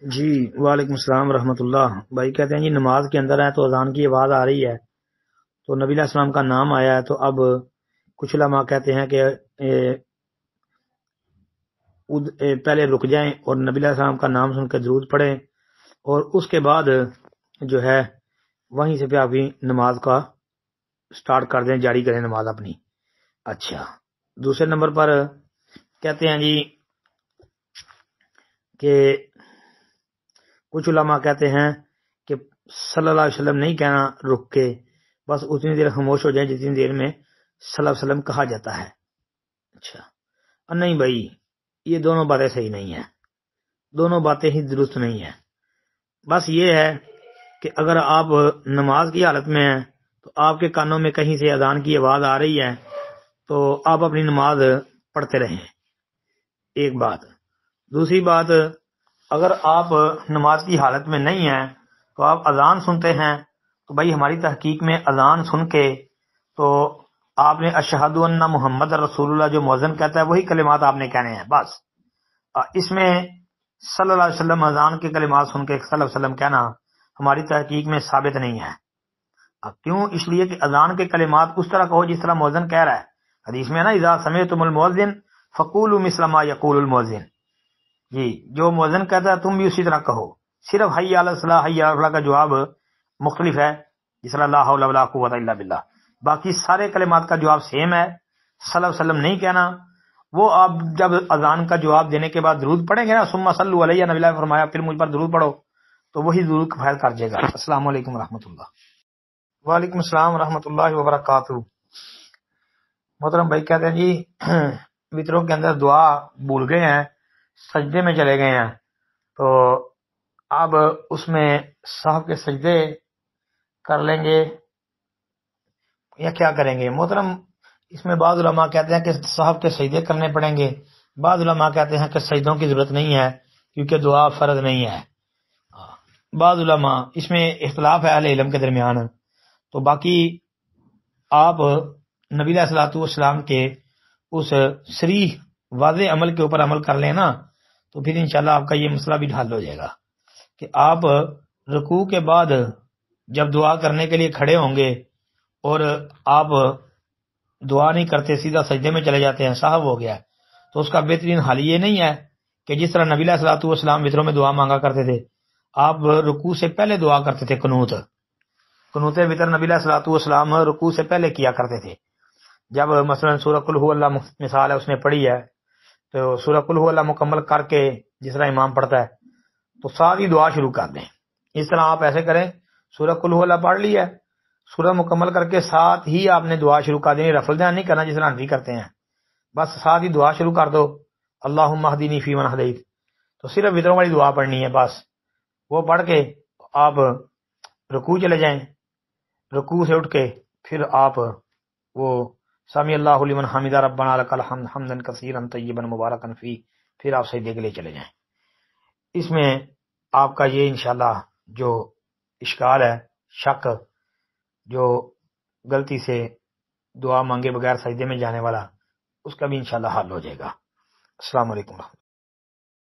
جی وعلیکم السلام ورحمۃ اللہ. بھائی کہتے ہیں جی نماز کے اندر ہے تو اذان کی آواز آ رہی ہے تو نبی علیہ السلام کا نام آیا ہے، تو اب کچھ علماء کہتے ہیں کہ پہلے رک جائیں اور نبی علیہ السلام کا نام سن کے درود پڑھیں اور اس کے بعد جو ہے وہیں سے پہ آپ نماز کا سٹارٹ کر دیں، جاری کریں نماز اپنی. اچھا، دوسرے نمبر پر کہتے ہیں جی کہ کچھ علماء کہتے ہیں کہ صلی اللہ علیہ وسلم نہیں کہنا رک کے، بس اتنی دیر خاموش ہو جائیں جتنی دیر میں صلی اللہ علیہ وسلم کہا جاتا ہے. اچھا نہیں بھائی، یہ دونوں باتیں صحیح نہیں ہیں، دونوں باتیں ہی درست نہیں ہیں. بس یہ ہے کہ اگر آپ نماز کی حالت میں ہیں تو آپ کے کانوں میں کہیں سے اذان کی آواز آ رہی ہے تو آپ اپنی نماز پڑھتے رہیں، ایک بات. دوسری بات، اگر آپ نماز کی حالت میں نہیں ہیں تو آپ اذان سنتے ہیں تو بھائی ہماری تحقیق میں اذان سن کے تو آپ نے اشہد ان محمد رسول اللہ جو مؤذن کہتا ہے وہی کلمات آپ نے کہنے ہیں بس. اس میں صلی اللہ علیہ وسلم اذان کے کلمات سن کے صلی اللہ علیہ وسلم کہنا ہماری تحقیق میں ثابت نہیں ہے. کیوں؟ اس لیے کہ اذان کے کلمات اس طرح کہو جس طرح مؤذن کہہ رہا ہے. حدیث میں ہے نا، اذا سمعتم المؤذن فقولوا مثل ما یقول المؤذن. جی، جو مؤذن کہتا ہے تم بھی اسی طرح کہو. صرف حی علی الصلاۃ حی علی الفلاح کا جواب مختلف ہے، جس طرح لا حول ولا قوت الا باللہ. باقی سارے کلمات کا جواب سیم ہے. صلی اللہ علیہ وسلم نہیں کہنا، وہ آپ جب اذان کا جواب دینے کے بعد درود پڑھیں گے نا، ثم صلوا علیہ، نبی اللہ نے فرمایا پھر مجھ پر درود پڑھو، تو وہی درود کفایت کر جائے گا. السلام علیکم ورحمۃ اللہ. وعلیکم السلام ورحمۃ اللہ وبرکاتہ. محترم بھائی کہتے ہیں جی وطروں کے اندر دعا بھول گئے ہیں، سجدے میں چلے گئے ہیں، تو اب اس میں صاحب کے سجدے کر لیں گے یا کیا کریں گے؟ محترم اس میں بعض علماء کہتے ہیں کہ صاحب کے سجدے کرنے پڑیں گے، بعض علماء کہتے ہیں کہ سجدوں کی ضرورت نہیں ہے کیونکہ دعا فرض نہیں ہے. بعض علماء اس میں اختلاف ہے اہل علم کے درمیان. تو باقی آپ نبی علیہ الصلوۃ والسلام کے اس صریح واضح عمل کے اوپر عمل کر لیں نا، تو پھر انشاءاللہ آپ کا یہ مسئلہ بھی حل ہو جائے گا کہ آپ رکوع کے بعد جب دعا کرنے کے لیے کھڑے ہوں گے اور آپ دعا نہیں کرتے، سیدھا سجدے میں چلے جاتے ہیں، صاحب ہو گیا، تو اس کا بہترین حل یہ نہیں ہے کہ جس طرح نبی علیہ الصلوۃ والسلام وطروں میں دعا مانگا کرتے تھے، آپ رکوع سے پہلے دعا کرتے تھے. قنوت وطر نبی علیہ الصلوۃ والسلام رکوع سے پہلے کیا کرتے تھے. جب مثلا سورہ قل هو اللہ مثال ہے اس نے پڑھی ہے، تو سورہ قل هو اللہ مکمل کر کے جس طرح امام پڑھتا ہے تو ساری دعا شروع کر دیں. اس طرح آپ ایسے کریں، سورہ قل هو اللہ پڑھ لی ہے، سورہ مکمل کر کے ساتھ ہی آپ نے دعا شروع کر دینی، رفل دھیان نہیں کرنا جس طرح حنفی کرتے ہیں، بس ساتھ ہی دعا شروع کر دو، اللہم اہدنی فیمن ہدیت، تو صرف وطروں والی دعا پڑھنی ہے بس. وہ پڑھ کے آپ رکوع چلے جائیں، رکوع سے اٹھ کے پھر آپ وہ سمی اللہ لمن حمدہ ربنا لک الحمد حمدا کثیرا طیبا مبارکا فیہ، پھر آپ سجدے کے لیے چلے جائیں. اس میں آپ کا یہ انشاءاللہ جو اشکال ہے، شک، جو غلطی سے دعا مانگے بغیر سجدے میں جانے والا، اس کا بھی انشاءاللہ حل ہو جائے گا. السلام علیکم.